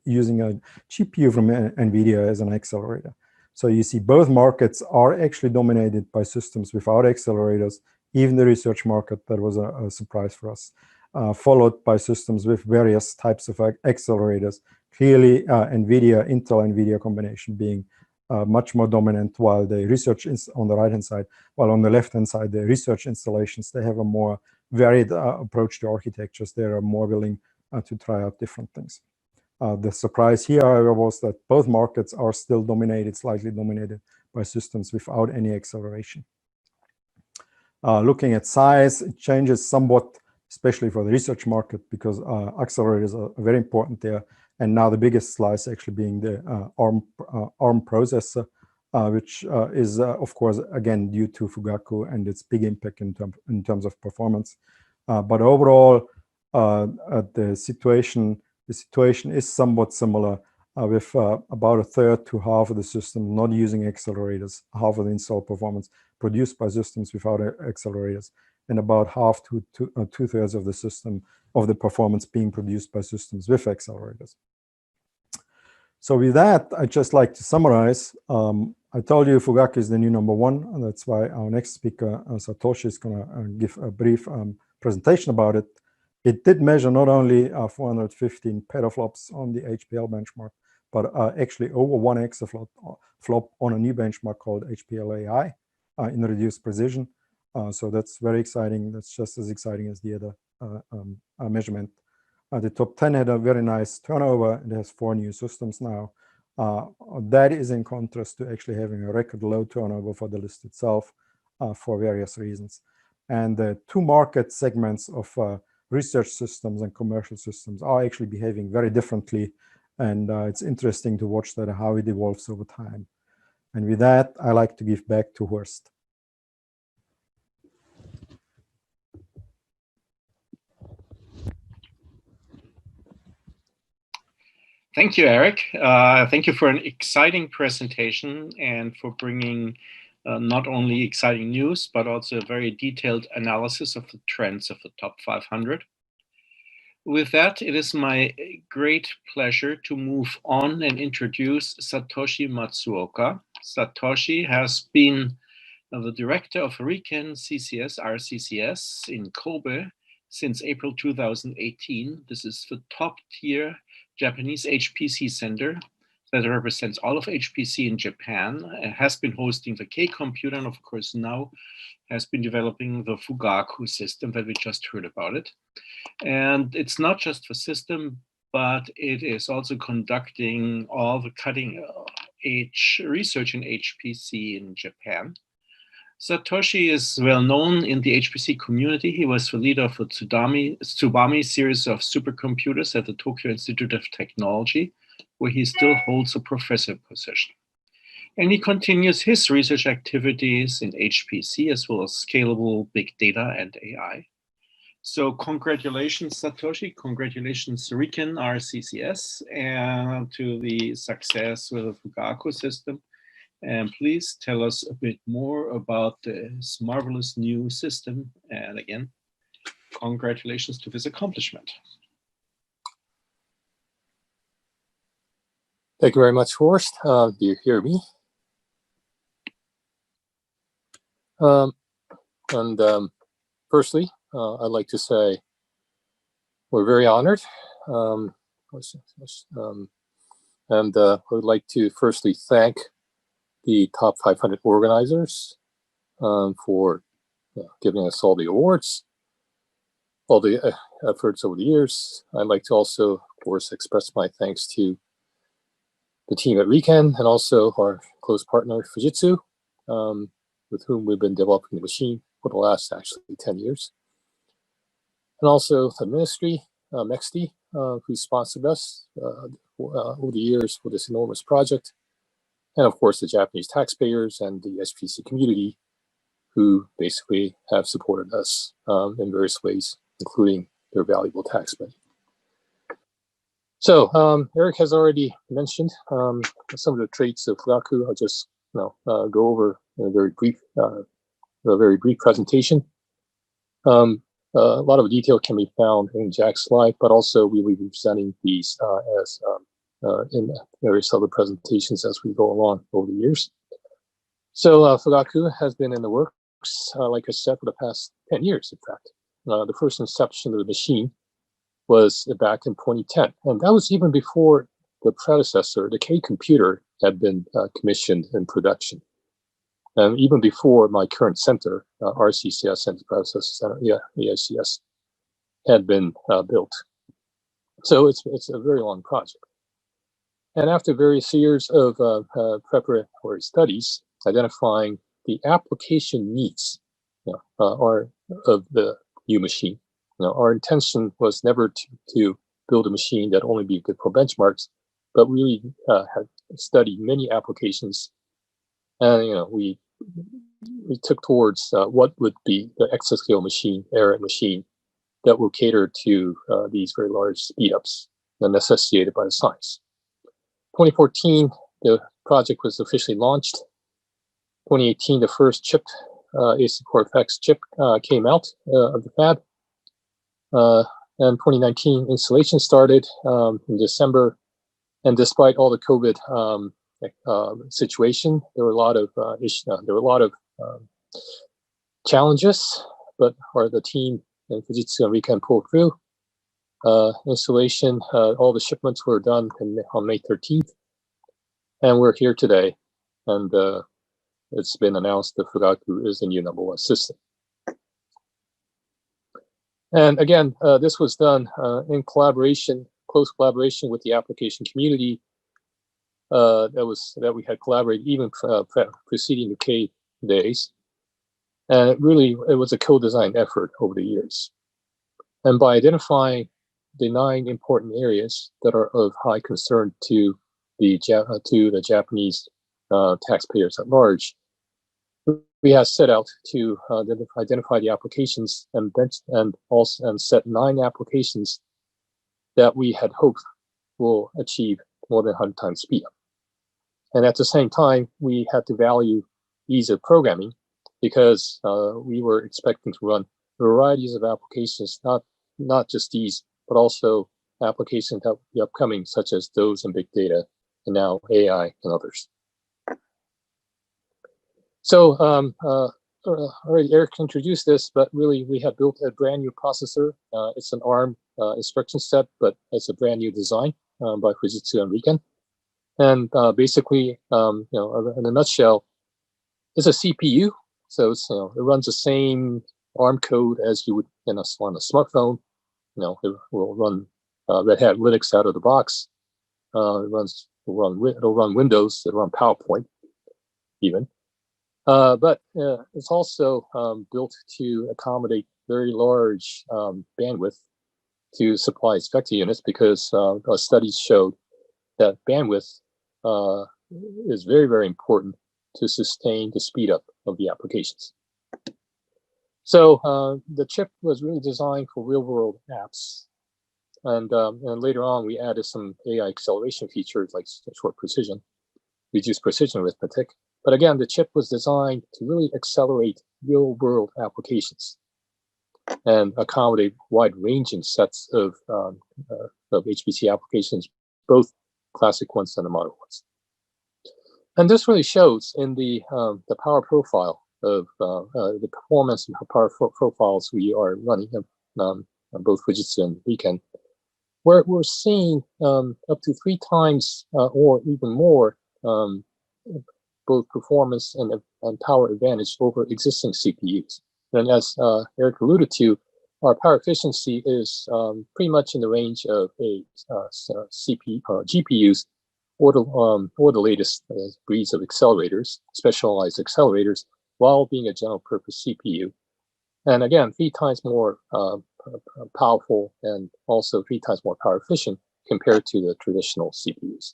using a GPU from NVIDIA as an accelerator. So you see both markets are actually dominated by systems without accelerators. Even the research market, that was a surprise for us, followed by systems with various types of accelerators. Clearly, Intel-NVIDIA combination being much more dominant, while the research is on the right-hand side, while on the left-hand side, the research installations, they have a more varied approach to architectures. They are more willing to try out different things. The surprise here, however, was that both markets are still slightly dominated by systems without any acceleration. Looking at size, it changes somewhat, especially for the research market, because accelerators are very important there. And now the biggest slice actually being the ARM processor, which is, of course, again, due to Fugaku and its big impact in terms of performance. But overall, the situation is somewhat similar, with about a third to half of the system not using accelerators, half of the install performance produced by systems without accelerators, and about half to two-thirds of the system of the performance being produced by systems with accelerators. So with that, I'd just like to summarize. I told you Fugaku is the new #1, and that's why our next speaker, Satoshi, is going to give a brief presentation about it. It did measure not only 415 petaflops on the HPL benchmark, but actually over 1 exaflop on a new benchmark called HPL-AI in reduced precision. So that's very exciting. That's just as exciting as the other measurement. The top 10 had a very nice turnover. It has 4 new systems now. That is in contrast to actually having a record low turnover for the list itself for various reasons. And the 2 market segments of research systems and commercial systems are actually behaving very differently. And it's interesting to watch that, how it evolves over time. And with that, I like to give back to Horst. Thank you, Eric. Thank you for an exciting presentation and for bringing not only exciting news, but also a very detailed analysis of the trends of the top 500. With that, it is my great pleasure to move on and introduce Satoshi Matsuoka. Satoshi has been the director of RIKEN CCS, R-CCS in Kobe since April 2018. This is the top-tier Japanese HPC center that represents all of HPC in Japan. It has been hosting the K-computer, and of course now has been developing the Fugaku system that we just heard about it. And it's not just the system, but it is also conducting all the cutting-edge research in HPC in Japan. Satoshi is well known in the HPC community. He was the leader of the Tsubame series of supercomputers at the Tokyo Institute of Technology, where he still holds a professor position. And he continues his research activities in HPC as well as scalable big data and AI. So congratulations, Satoshi. Congratulations, Riken, R-CCS, and to the success with the Fugaku system. And please tell us a bit more about this marvelous new system. And again, congratulations to this accomplishment. Thank you very much, Horst. Do you hear me? Firstly, I'd like to say we're very honored. I would like to firstly thank the top 500 organizers for giving us all the awards, all the efforts over the years. I'd like to also, of course, express my thanks to the team at Riken and also our close partner, Fujitsu, with whom we've been developing the machine for the last actually 10 years. And also the ministry, MEXTI, who sponsored us over the years for this enormous project. And of course, the Japanese taxpayers and the HPC community, who basically have supported us in various ways, including their valuable tax money. So Eric has already mentioned some of the traits of Fugaku. I'll just go over in a very brief presentation. A lot of detail can be found in Jack's slide, but also we will be presenting these in various other presentations as we go along over the years. So Fugaku has been in the works, like I said, for the past 10 years, in fact. The first inception of the machine was back in 2010, and that was even before the predecessor, the K computer, had been commissioned in production. And even before my current center, R-CCS and the predecessor center, ISC, had been built. So it's a very long project. And after various years of preparatory studies, identifying the application needs of the new machine, our intention was never to build a machine that only be good for benchmarks, but really had studied many applications, and we took towards what would be the exascale machine, era machine, that will cater to these very large speedups necessitated by the science. 2014, the project was officially launched. 2018, the first chip, A64FX chip, came out of the fab. And 2019, installation started in December. And despite all the COVID situation, there were a lot of challenges, but the team and Fujitsu and Riken pulled through. Installation, all the shipments were done on May 13th, and we're here today. And it's been announced that Fugaku is the new #1 system. And again, this was done in close collaboration with the application community. That we had collaborated even preceding the K days. And it was a co-design effort over the years. And by identifying the 9 important areas that are of high concern to the Japanese taxpayers at large, we have set out to identify the applications and set 9 applications that we had hoped will achieve more than 100 times speed up. And at the same time, we had to value ease of programming, because we were expecting to run varieties of applications, not just these, but also applications that will be upcoming, such as those in big data, and now AI and others. So already Eric introduced this, but really we have built a brand new processor. It's an ARM instruction set, but it's a brand new design by Fujitsu and Riken. And basically, in a nutshell, it's a CPU. So it's, it runs the same ARM code as you would on a smartphone. It will run Red Hat Linux out of the box. It'll run Windows. It'll run PowerPoint even. But it's also built to accommodate very large bandwidth to supply its vector units, because our studies showed that bandwidth is very, very important to sustain the speed up of the applications. So the chip was really designed for real-world apps. And later on, we added some AI acceleration features like short precision, reduced precision arithmetic. But again, the chip was designed to really accelerate real-world applications and accommodate wide-ranging sets of HPC applications, both classic ones and the modern ones. And this really shows in the power profile of the performance and power profiles we are running on both Fujitsu and Weekend, where we're seeing up to 3 times or even more both performance and power advantage over existing CPUs. And as Eric alluded to, our power efficiency is pretty much in the range of a GPUs or the latest breeds of accelerators, specialized accelerators, while being a general purpose CPU. And again, 3 times more powerful and also 3 times more power efficient compared to the traditional CPUs.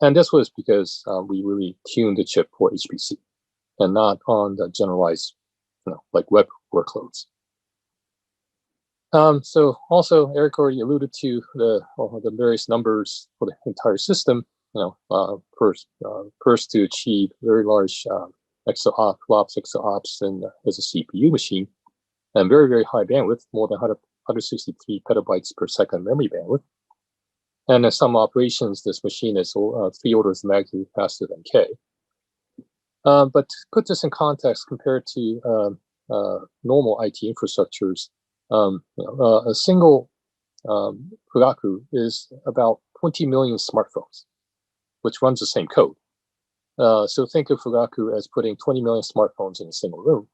And this was because we really tuned the chip for HPC and not on the generalized, like web workloads. So also, Eric already alluded to the various numbers for the entire system. First to achieve very large flops, exaops, and as a CPU machine, and very, very high bandwidth, more than 163 petabytes per second memory bandwidth. And in some operations, this machine is 3 orders of magnitude faster than K. But to put this in context compared to normal IT infrastructures, a single Fugaku is about 20 million smartphones, which runs the same code. So think of Fugaku as putting 20 million smartphones in a single room,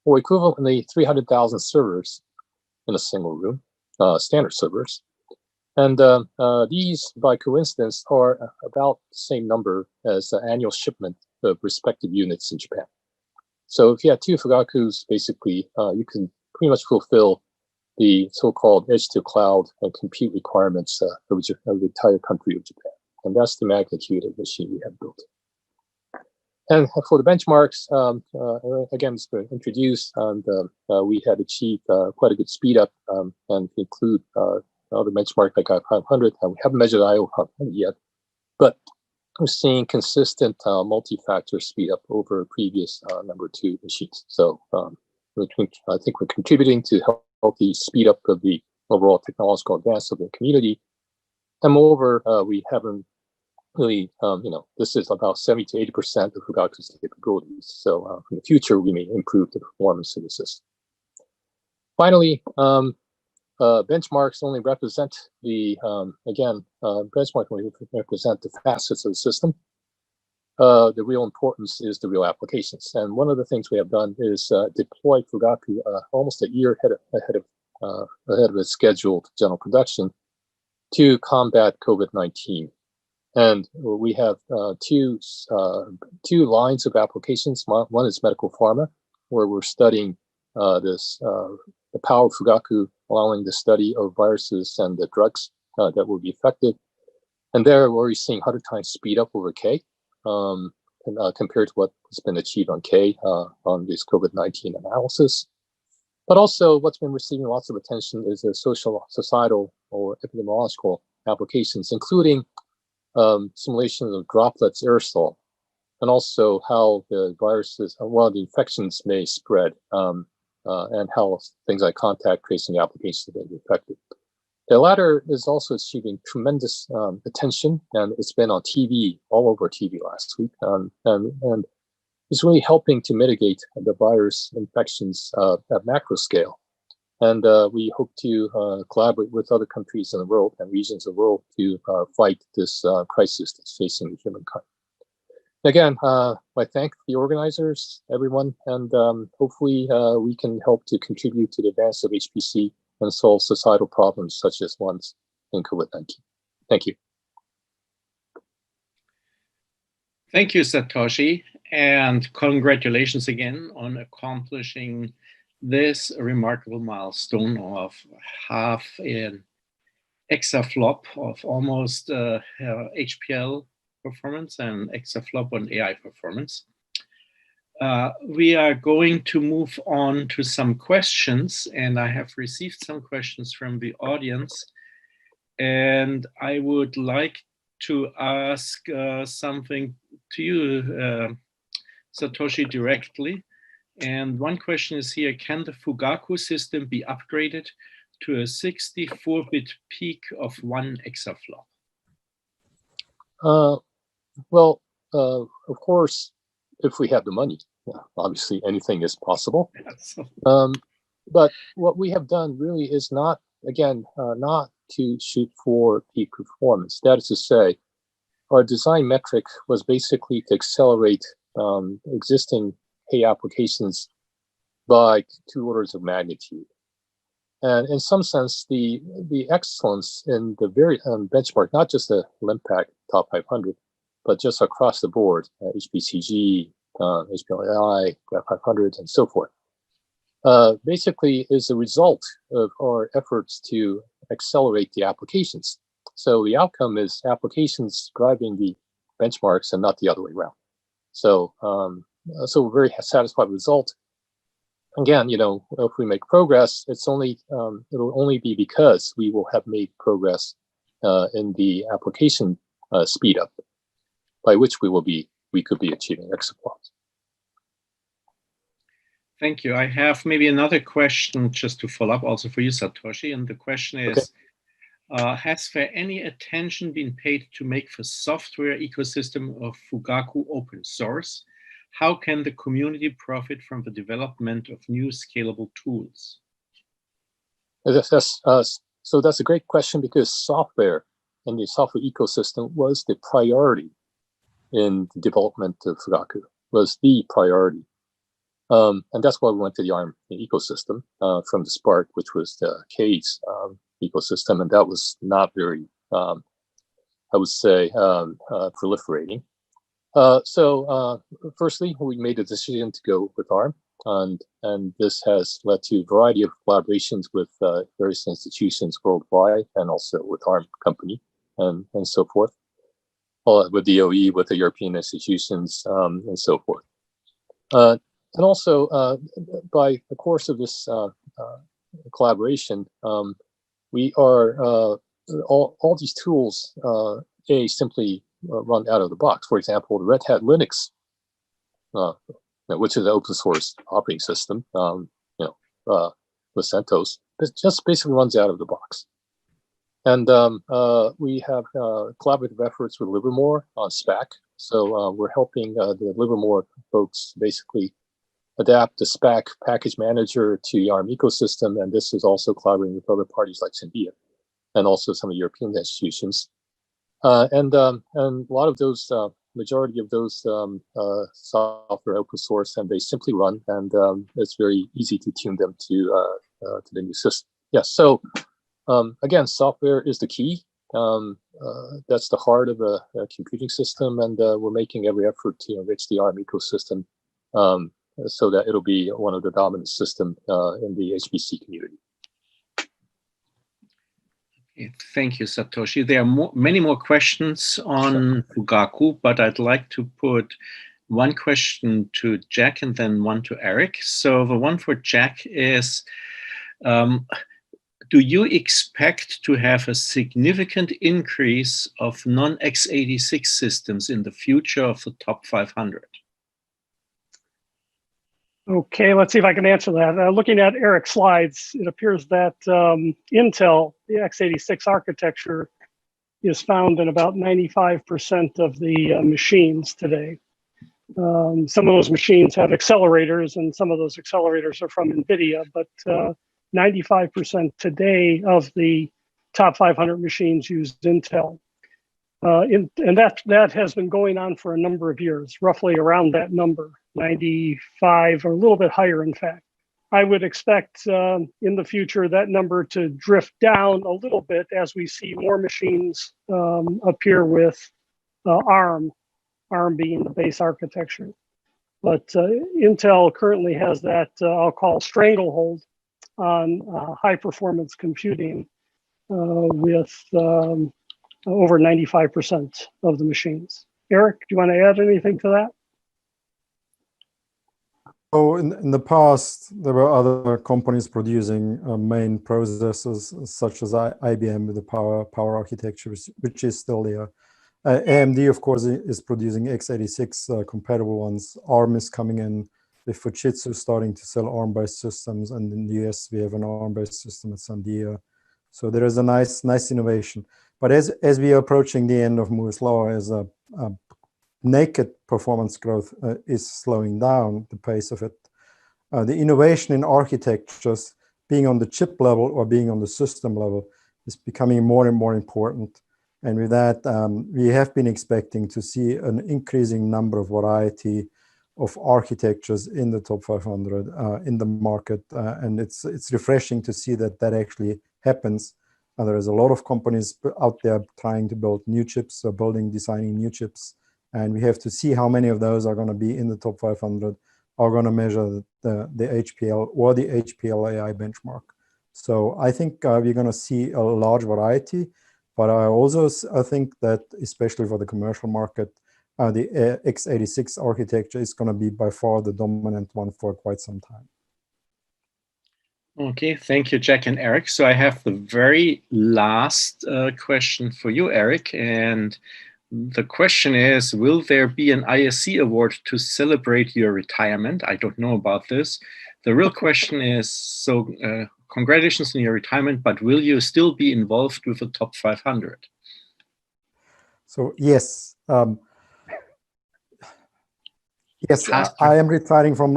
or equivalently 300,000 servers in a single room, standard servers. And these, by coincidence, are about the same number as the annual shipment of respective units in Japan. So if you had 2 Fugakus, basically, you can pretty much fulfill the so-called edge-to-cloud and compute requirements of the entire country of Japan. And that's the magnitude of the machine we have built. And for the benchmarks, again, it's been introduced, and we had achieved quite a good speed up and include other benchmark like I500. We haven't measured IO500 yet, but we're seeing consistent multi-factor speed up over previous number 2 machines. So I think we're contributing to healthy speed up of the overall technological advance of the community. And moreover, we haven't really, this is about 70 to 80% of Fugaku's capabilities. So in the future, we may improve the performance of the system. Finally, benchmarks only represent the, benchmarks only represent the facets of the system. The real importance is the real applications. And one of the things we have done is deploy Fugaku almost a year ahead of its scheduled general production to combat COVID-19. And we have two lines of applications. One is medical pharma, where we're studying the power of Fugaku, allowing the study of viruses and the drugs that will be effective. And there we're already seeing 100 times speed up over K compared to what has been achieved on K on this COVID-19 analysis. But also what's been receiving lots of attention is the societal, or epidemiological applications, including simulations of droplets, aerosol, and also how the viruses, the infections may spread, and how things like contact tracing applications may be effective. The latter is also achieving tremendous attention, and it's been on TV, all over TV last week, and it's really helping to mitigate the virus infections at macro scale. And we hope to collaborate with other countries in the world and regions of the world to fight this crisis that's facing humankind. Again, I thank the organizers, everyone, and hopefully we can help to contribute to the advance of HPC and solve societal problems such as ones in COVID-19. Thank you. Thank you, Satoshi. And congratulations again on accomplishing this remarkable milestone of half an exaflop of almost HPL performance and exaflop on AI performance. We are going to move on to some questions, and I have received some questions from the audience. And I would like to ask something to you, Satoshi, directly. And one question is here: can the Fugaku system be upgraded to a 64-bit peak of 1 exaflop? Well, of course, if we have the money, obviously anything is possible. But what we have done really is not, again, not to shoot for peak performance. That is to say, our design metric was basically to accelerate existing Hay applications by 2 orders of magnitude. And in some sense, the excellence in the very benchmark, not just the LIMPAC top 500, but just across the board, HPCG, HPLAI, Graph 500, and so forth, basically is a result of our efforts to accelerate the applications. So the outcome is applications driving the benchmarks and not the other way around. So, so we're very satisfied with the result. Again, you know, if we make progress, it's only it'll only be because we will have made progress in the application speed up, by which we could be achieving exaflops. Thank you. I have maybe another question just to follow up also for you, Satoshi. And the question is, has there any attention been paid to make the software ecosystem of Fugaku open source? How can the community profit from the development of new scalable tools? So that's a great question, because software and the software ecosystem was the priority in the development of Fugaku, was the priority. And that's why we went to the ARM ecosystem from the Spark, which was the K's ecosystem, and that was not very, I would say, proliferating. So firstly, we made a decision to go with ARM, and this has led to a variety of collaborations with various institutions worldwide, and also with ARM company and so forth, with DOE, with the European institutions, and so forth. And also, by the course of this collaboration, we are all these tools simply run out of the box. For example, the Red Hat Linux, which is an open source operating system, with CentOS, it just basically runs out of the box. And we have collaborative efforts with Livermore on SPAC. So we're helping the Livermore folks basically adapt the SPAC package manager to the ARM ecosystem, and this is also collaborating with other parties like Syndia, and also some of the European institutions. And a lot of those, majority of those software open source, and they simply run, and it's very easy to tune them to the new system. Yes, so again, software is the key. That's the heart of a computing system, and we're making every effort to enrich the ARM ecosystem so that it'll be one of the dominant systems in the HPC community. Okay, thank you, Satoshi. There are many more questions on Fugaku, but I'd like to put one question to Jack and then one to Eric. So the one for Jack is, do you expect to have a significant increase of non-x86 systems in the future of the top 500? Okay, let's see if I can answer that. Looking at Eric's slides, it appears that Intel, the x86 architecture, is found in about 95% of the machines today. Some of those machines have accelerators, and some of those accelerators are from NVIDIA, but 95% today of the top 500 machines use Intel. And that has been going on for a number of years, roughly around that number, 95 or a little bit higher, in fact. I would expect in the future that number to drift down a little bit as we see more machines appear with ARM being the base architecture. But Intel currently has that I'll call stranglehold on high performance computing with over 95% of the machines. Eric, do you want to add anything to that? So in the past, there were other companies producing main processors, such as IBM with the power architecture, which is still there. AMD, of course, is producing x86 compatible ones. ARM is coming in with Fujitsu starting to sell ARM-based systems, and in the US, we have an ARM-based system at Sandia. So there is a nice innovation. But as we are approaching the end of Moore's law, as a naked performance growth is slowing down the pace of it. The innovation in architectures, being on the chip level or being on the system level, is becoming more and more important. And with that, we have been expecting to see an increasing number of variety of architectures in the top 500 in the market. And it's refreshing to see that actually happens. There is a lot of companies out there trying to build new chips, or designing new chips. And we have to see how many of those are going to be in the top 500, are going to measure the HPL or the HPL AI benchmark. So I think we're going to see a large variety, but I also think that, especially for the commercial market, the x86 architecture is going to be by far the dominant one for quite some time. Okay, thank you, Jack and Eric. So I have the very last question for you, Eric, and the question is, will there be an ISC award to celebrate your retirement? I don't know about this. The real question is, so congratulations on your retirement, but will you still be involved with the top 500? So yes. Yes, I am retiring from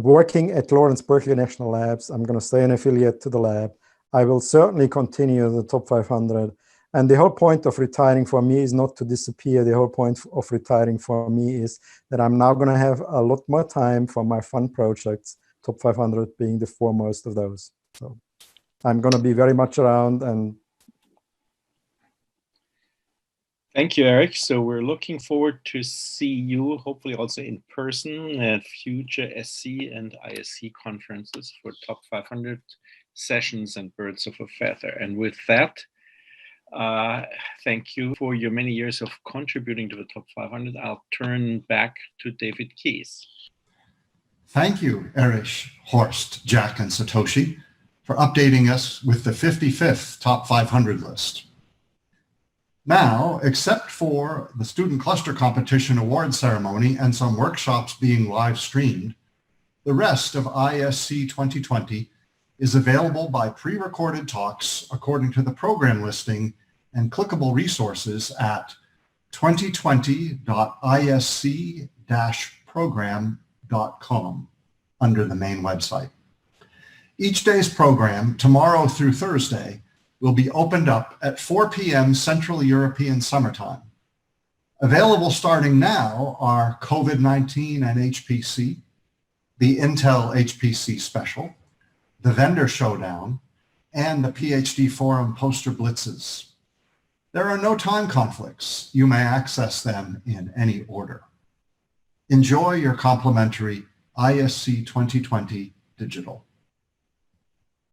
working at Lawrence Berkeley National Labs. I'm going to stay an affiliate to the lab. I will certainly continue the top 500. And the whole point of retiring for me is not to disappear. The whole point of retiring for me is that I'm now going to have a lot more time for my fun projects, top 500 being the foremost of those. So I'm going to be very much around. And thank you, Eric. So we're looking forward to see you, hopefully also in person, at future SC and ISC conferences for top 500 sessions and birds of a feather. And with that, thank you for your many years of contributing to the top 500. I'll turn back to David Keyes. Thank you, Erich, Horst, Jack, and Satoshi, for updating us with the 55th top 500 list. Now, except for the Student Cluster Competition award ceremony and some workshops being live streamed, the rest of ISC 2020 is available by pre-recorded talks according to the program listing and clickable resources at 2020.isc-program.com under the main website. Each day's program, tomorrow through Thursday, will be opened up at 4 p.m. Central European Summer Time. Available starting now are COVID-19 and HPC, the Intel HPC Special, the Vendor Showdown, and the PhD Forum Poster Blitzes. There are no time conflicts. You may access them in any order. Enjoy your complimentary ISC 2020 digital.